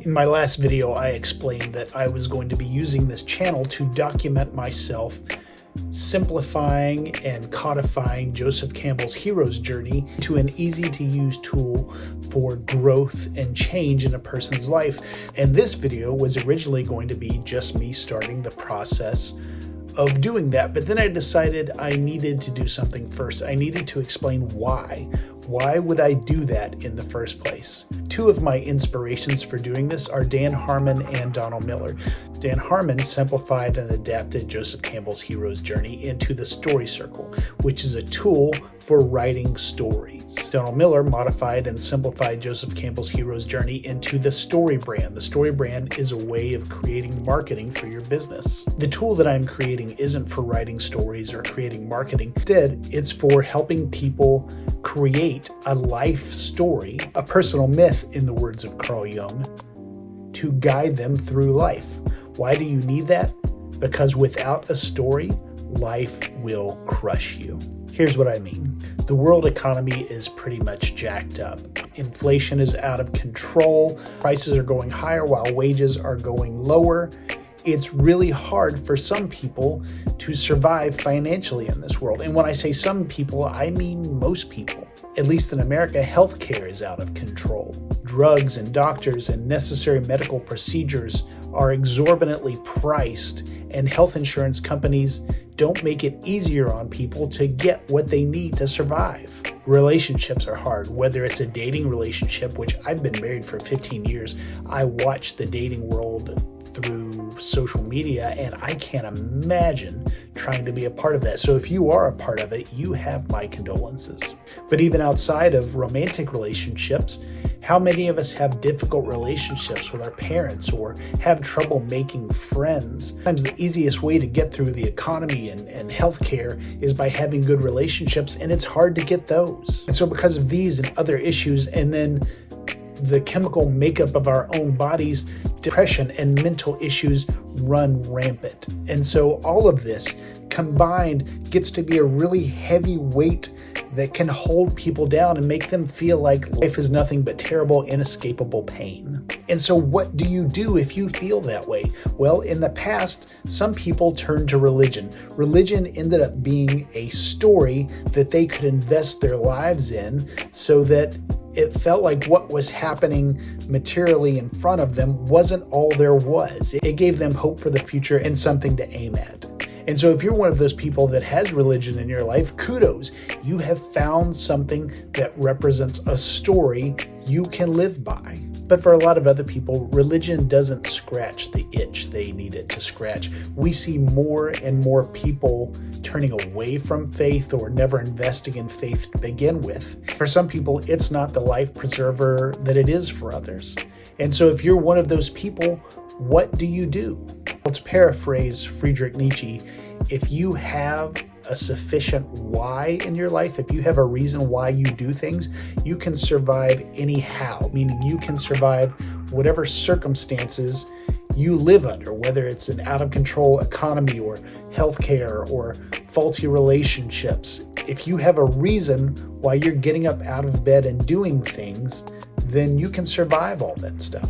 In my last video, I explained that I was going to be using this channel to document myself simplifying and codifying Joseph Campbell's hero's journey to an easy-to-use tool for growth and change in a person's life. And this video was originally going to be just me starting the process of doing that, but then I decided I needed to do something first. I needed to explain why. Why would I do that in the first place? Two of my inspirations for doing this are Dan Harmon and Donald Miller. Dan Harmon simplified and adapted Joseph Campbell's hero's journey into the story circle, which is a tool for writing stories. Donald Miller modified and simplified Joseph Campbell's hero's journey into the story brand. The story brand is a way of creating marketing for your business. The tool that I'm creating isn't for writing stories or creating marketing. Instead, it's for helping people create a life story, a personal myth, in the words of Carl Jung, to guide them through life. Why do you need that? Because without a story, life will crush you. Here's what I mean. The world economy is pretty much jacked up. Inflation is out of control. Prices are going higher while wages are going lower. It's really hard for some people to survive financially in this world. And when I say some people, I mean most people. At least in America, healthcare is out of control. Drugs and doctors and necessary medical procedures are exorbitantly priced, and health insurance companies don't make it easier on people to get what they need to survive. Relationships are hard, whether it's a dating relationship, which I've been married for 15 years. I watch the dating world through social media, and I can't imagine trying to be a part of that. So if you are a part of it, you have my condolences. But even outside of romantic relationships, how many of us have difficult relationships with our parents or have trouble making friends? Sometimes the easiest way to get through the economy and healthcare is by having good relationships, and it's hard to get those. And so because of these and other issues, and then the chemical makeup of our own bodies, depression and mental issues run rampant. And so all of this combined gets to be a really heavy weight that can hold people down and make them feel like life is nothing but terrible, inescapable pain. And so what do you do if you feel that way? Well, in the past, some people turned to religion. Religion ended up being a story that they could invest their lives in so that it felt like what was happening materially in front of them wasn't all there was. It gave them hope for the future and something to aim at. And so if you're one of those people that has religion in your life, kudos. You have found something that represents a story you can live by. But for a lot of other people, religion doesn't scratch the itch they need it to scratch. We see more and more people turning away from faith or never investing in faith to begin with. For some people, it's not the life preserver that it is for others. And so if you're one of those people, what do you do? Let's paraphrase Friedrich Nietzsche. If you have a sufficient why in your life, if you have a reason why you do things, you can survive anyhow, meaning you can survive whatever circumstances you live under, whether it's an out of control economy or healthcare or faulty relationships. If you have a reason why you're getting up out of bed and doing things, then you can survive all that stuff.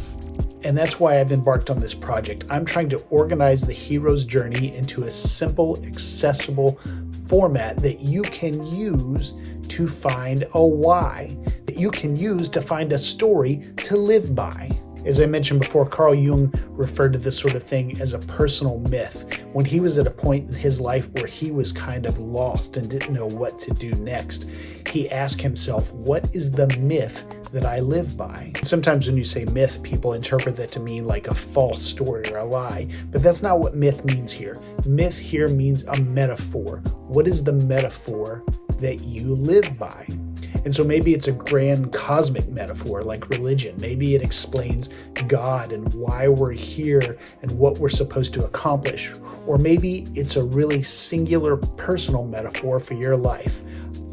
And that's why I've embarked on this project. I'm trying to organize the hero's journey into a simple, accessible format that you can use to find a why, that you can use to find a story to live by. As I mentioned before, Carl Jung referred to this sort of thing as a personal myth. When he was at a point in his life where he was kind of lost and didn't know what to do next, he asked himself, what is the myth that I live by? Sometimes when you say myth, people interpret that to mean like a false story or a lie, but that's not what myth means here. Myth here means a metaphor. What is the metaphor that you live by? And so maybe it's a grand cosmic metaphor like religion. Maybe it explains God and why we're here and what we're supposed to accomplish. Or maybe it's a really singular personal metaphor for your life.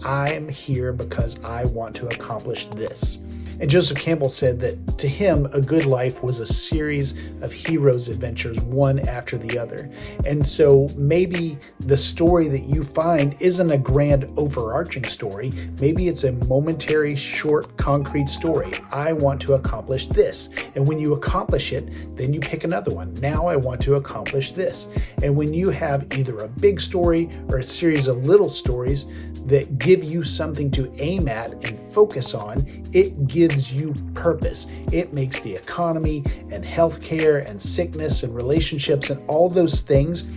I'm here because I want to accomplish this. And Joseph Campbell said that to him, a good life was a series of heroes' adventures, one after the other. And so maybe the story that you find isn't a grand overarching story. Maybe it's a momentary, short, concrete story. I want to accomplish this. And when you accomplish it, then you pick another one. Now I want to accomplish this. And when you have either a big story or a series of little stories that give you something to aim at and focus on, it gives you purpose. It makes the economy and healthcare and sickness and relationships and all those things,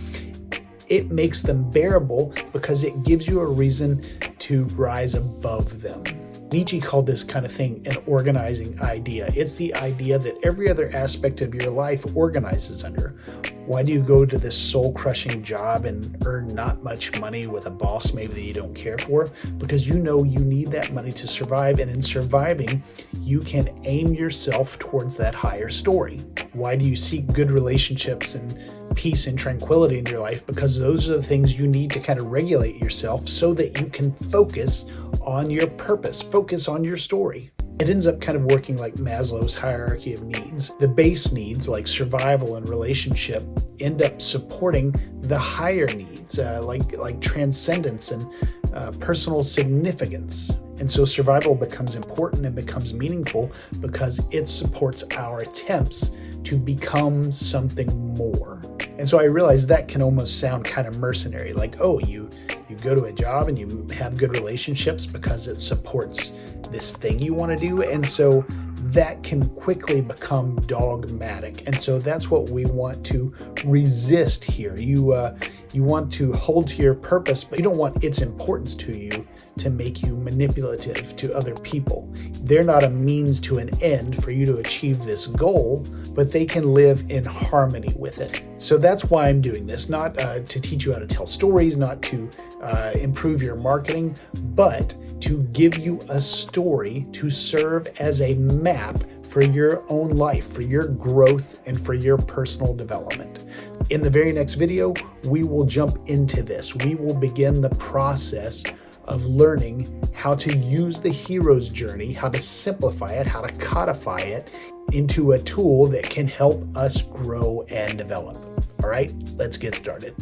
it makes them bearable because it gives you a reason to rise above them. Nietzsche called this kind of thing an organizing idea. It's the idea that every other aspect of your life organizes under. Why do you go to this soul-crushing job and earn not much money with a boss maybe that you don't care for? Because you know you need that money to survive, and in surviving, you can aim yourself towards that higher story. Why do you seek good relationships and peace and tranquility in your life? Because those are the things you need to kind of regulate yourself so that you can focus on your purpose, focus on your story. It ends up kind of working like Maslow's hierarchy of needs. The base needs, like survival and relationship, end up supporting the higher needs, like transcendence and personal significance. And so survival becomes important and becomes meaningful because it supports our attempts to become something more. And so I realized that can almost sound kind of mercenary, like, oh, you go to a job and you have good relationships because it supports this thing you want to do. And so that can quickly become dogmatic. And so that's what we want to resist here. You want to hold to your purpose, but you don't want its importance to you to make you manipulative to other people. They're not a means to an end for you to achieve this goal, but they can live in harmony with it. So that's why I'm doing this, not to teach you how to tell stories, not to improve your marketing, but to give you a story to serve as a map for your own life, for your growth, and for your personal development. In the very next video, we will jump into this. We will begin the process of learning how to use the hero's journey, how to simplify it, how to codify it into a tool that can help us grow and develop. All right, let's get started.